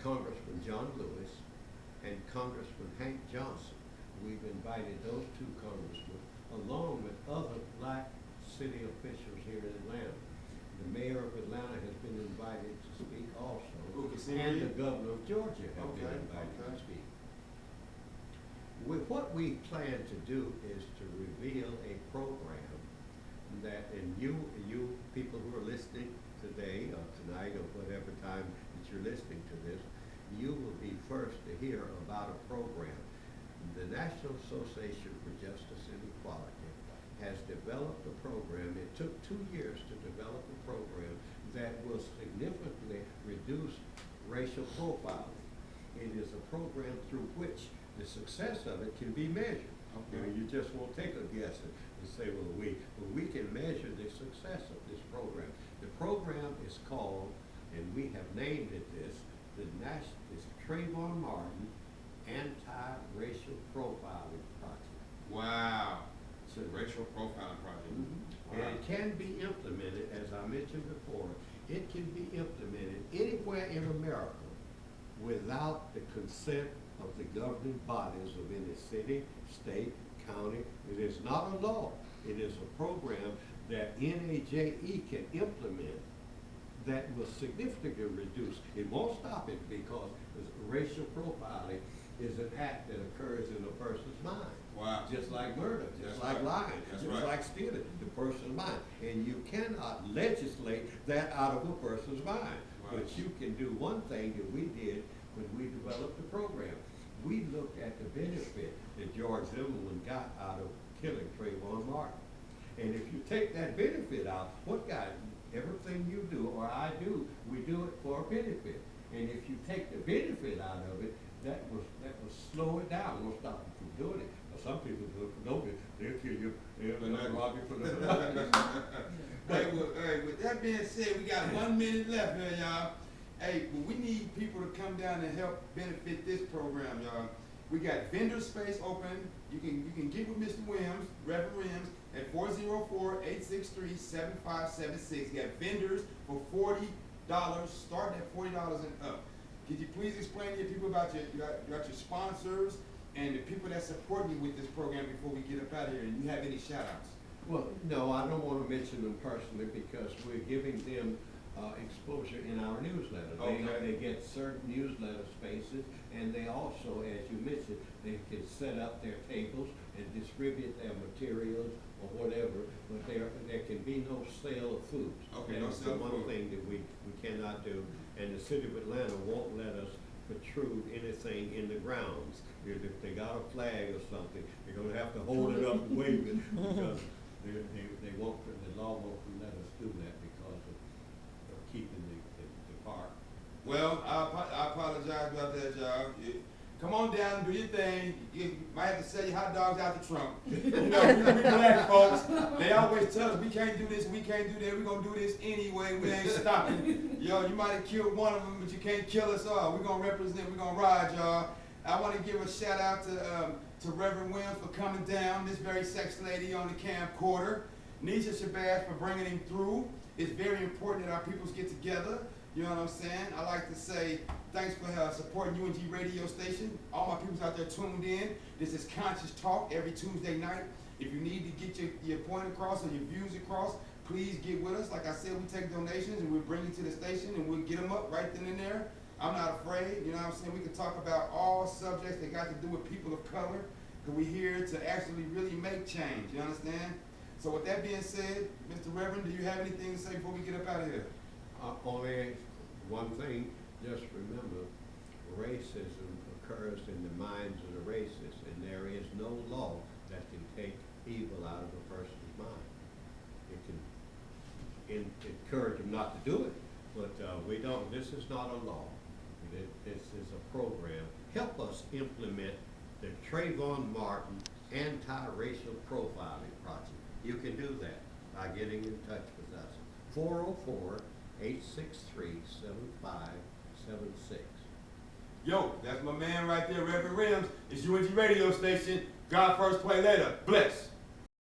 Congressman John Lewis and Congressman Hank Johnson. We've invited those two congressmen along with other black city officials here in Atlanta. The mayor of Atlanta has been invited to speak also, and the governor of Georgia has been invited to speak. What we plan to do is to reveal a program that, and you people who are listening today or tonight or whatever time that you're listening to this, you will be first to hear about a program. The National Association for Justice and Equality has developed a program. It took 2 years to develop a program that will significantly reduce racial profiling. It is a program through which the success of it can be measured. Okay. You just won't take a guess and say, well, we can measure the success of this program. The program is called, and we have named it this, it's Travon Martin Anti-Racial Profiling Project. Wow. It's a racial profiling project. Mm-hmm. Wow. And it can be implemented, as I mentioned before, it can be implemented anywhere in America without the consent of the governing bodies of any city, state, county. It is not a law. It is a program that NAJE can implement that will significantly reduce. It won't stop it because racial profiling is an act that occurs in a person's mind. Wow. Just like murder, just like lying, just like stealing, the person's mind. And you cannot legislate that out of a person's mind. Wow. But you can do one thing that we did when we developed the program. We looked at the benefit that George Zimmerman got out of killing Travon Martin. And if you take that benefit out, what guy, everything you do or I do, we do it for a benefit. And if you take the benefit out of it, that will slow it down. Won't stop you from doing it. But some people do it for no reason. They'll kill you. They'll rob you for no reason. Hey, with that being said, we got 1 minute left here, y'all. Hey, well, we need people to come down and help benefit this program, y'all. We got vendor space open. You can get with Mr. Williams, Reverend Williams, at 404-863-7576. You got vendors for $40, starting at $40 and up. Could you please explain to your people about your sponsors and the people that support you with this program before we get up out of here? And you have any shout outs? Well, no, I don't want to mention them personally because we're giving them exposure in our newsletter. Okay. They get certain newsletter spaces, and they also, as you mentioned, they can set up their tables and distribute their materials or whatever, but there can be no sale of foods. Okay, That's no sale of one food. thing that we cannot do, and the city of Atlanta won't let us protrude anything in the grounds. If they got a flag or something, they're going to have to hold it up and wave it because they won't, the law won't let us do that because of keeping the park. Well, I apologize about that, y'all. Come on down, do your thing. You might have to sell your hot dogs out the trunk. You know, we black folks, they always tell us we can't do this, we can't do that, we're going to do this anyway, we ain't stopping. Yo, you might have killed one of them, but you can't kill us all. We're going to represent, we're going to ride, y'all. I want to give a shout out to Reverend Williams for coming down, this very sexy lady on the camcorder. Nisha Shabazz for bringing him through. It's very important that our peoples get together. You know what I'm saying? I like to say thanks for supporting U.N.G radio station. All my peoples out there tuned in. This is Conscious Talk every Tuesday night. If you need to get your point across or your views across, please get with us. Like I said, we take donations and we'll bring you to the station and we'll get them up right then and there. I'm not afraid. You know what I'm saying? We can talk about all subjects that got to do with people of color because we're here to actually really make change. You understand? So with that being said, Mr. Reverend, do you have anything to say before we get up out of here? Only one thing, just remember, racism occurs in the minds of the racist, and there is no law that can take evil out of a person's mind. It can encourage them not to do it, but we don't. This is not a law. This is a program. Help us implement the Travon Martin Anti-Racial Profiling Project. You can do that by getting in touch with us. 404-863-7576. Yo, that's my man right there, Reverend Rims. It's U.N.G radio station. God first, play later. Bless.